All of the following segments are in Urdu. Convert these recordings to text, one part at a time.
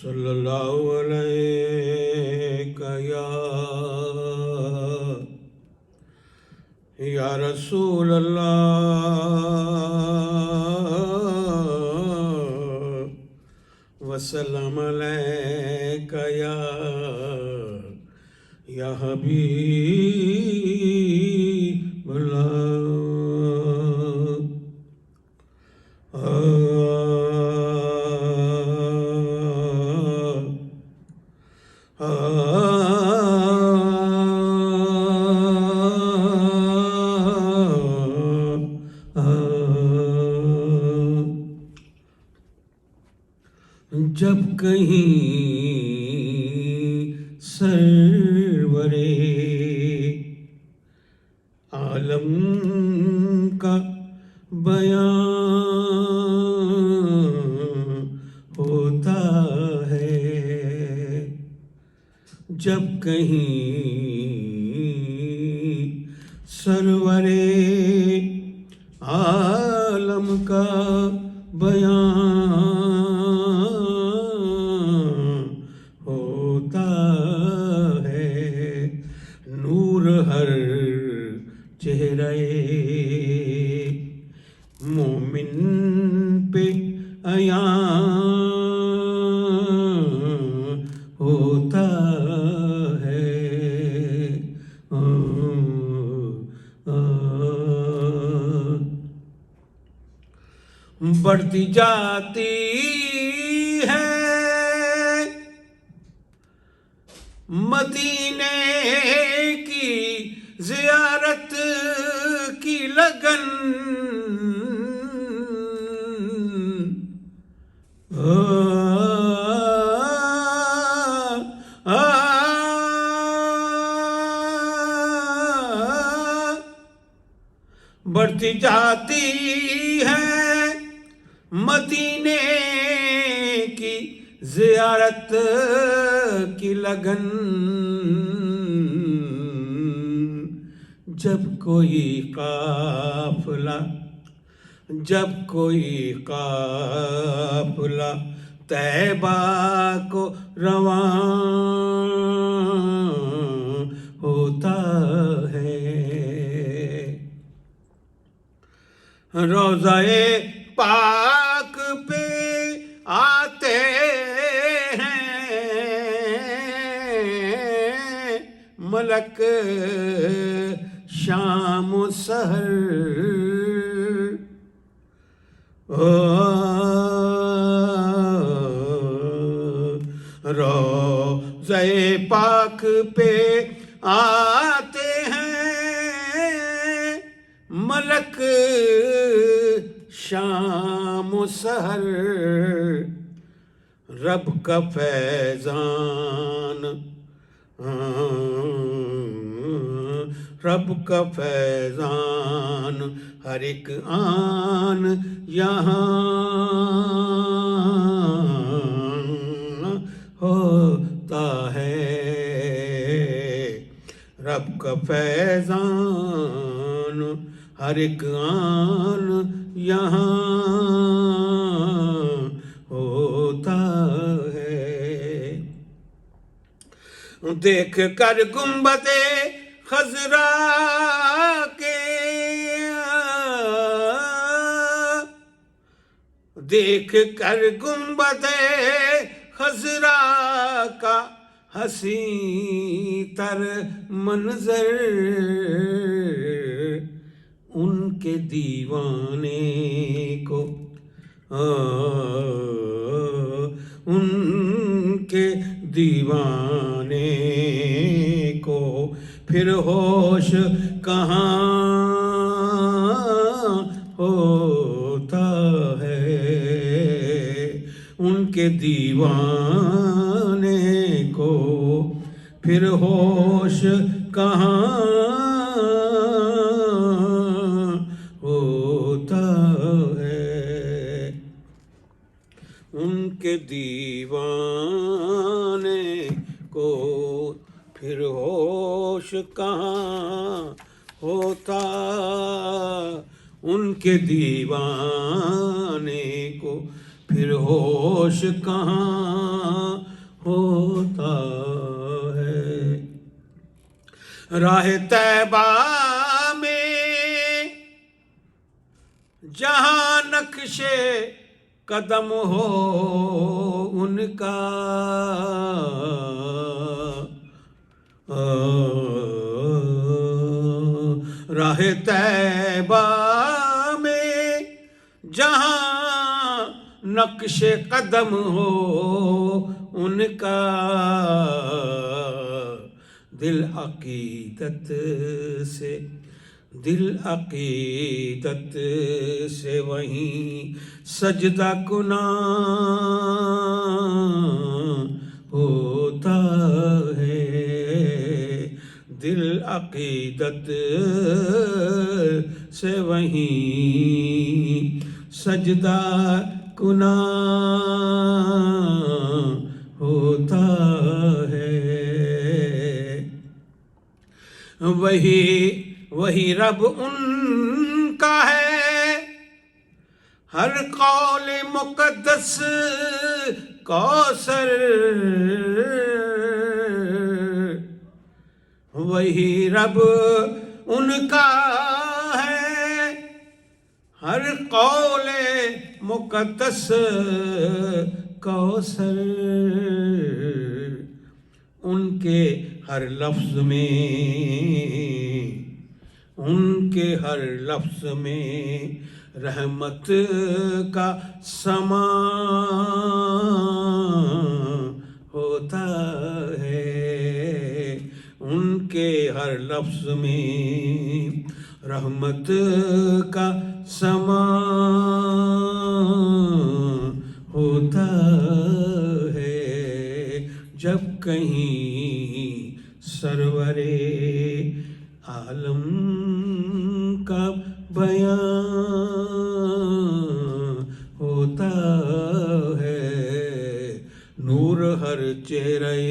صلی اللہ علیہ یا رسول اللہ وسلم علیک یا حبیب اللہ جب کہیں سرورے عالم کا بیان ہوتا ہے، جب کہیں سرورے عالم کا بیان ہوتا ہے، نور ہر چہرے مومن پہ عیاں ہوتا ہے۔ بڑھتی جاتی ہے مدینے کی زیارت کی لگن، بڑھتی جاتی ہے مدینے کی زیارت کی لگن، جب کوئی قافلہ طیبہ کو رواں ہوتا ہے، روضہ پاک پہ آتے ہیں ملک شام و سحر، روضہ پاک پہ آتے ہیں ملک شام و سحر، رب کا فیضان ہر ایک آن یہاں ہوتا ہے، رب کا فیضان ہر ایک آن یہاں ہوتا ہے۔ دیکھ کر گنبد خضرا کے، دیکھ کر گنبد خضرا کا حسین تر منظر، ان کے دیوانے کو پھر ہوش کہاں ہوتا ہے، ان کے دیوانے کو پھر ہوش کہاں ہوتا ہے، ان کے دیوانے کو پھر ہوش کہاں ہوتا، ان کے دیوانے کو پھر ہوش کہاں ہوتا ہے۔ راہ طیبہ میں جہاں نقش قدم ہو ان کا، راہ طیبہ میں جہاں نقش قدم ہو ان کا، دل عقیدت سے وہیں سجدہ کناں ہوتا ہے، دل عقیدت سے وہیں سجدہ کناں ہوتا ہے۔ وہی رب ان کا ہے، ہر قول مقدس کوثر، وہی رب ان کا ہے، ہر قول مقدس کوثر، ان کے ہر لفظ میں رحمت کا سماں ہوتا ہے، ان کے ہر لفظ میں رحمت کا سماں ہوتا ہے۔ جب کہیں سرور عالم کا بیان ہوتا ہے، نور ہر چہرے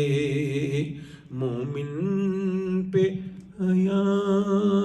مومن پہ عیاں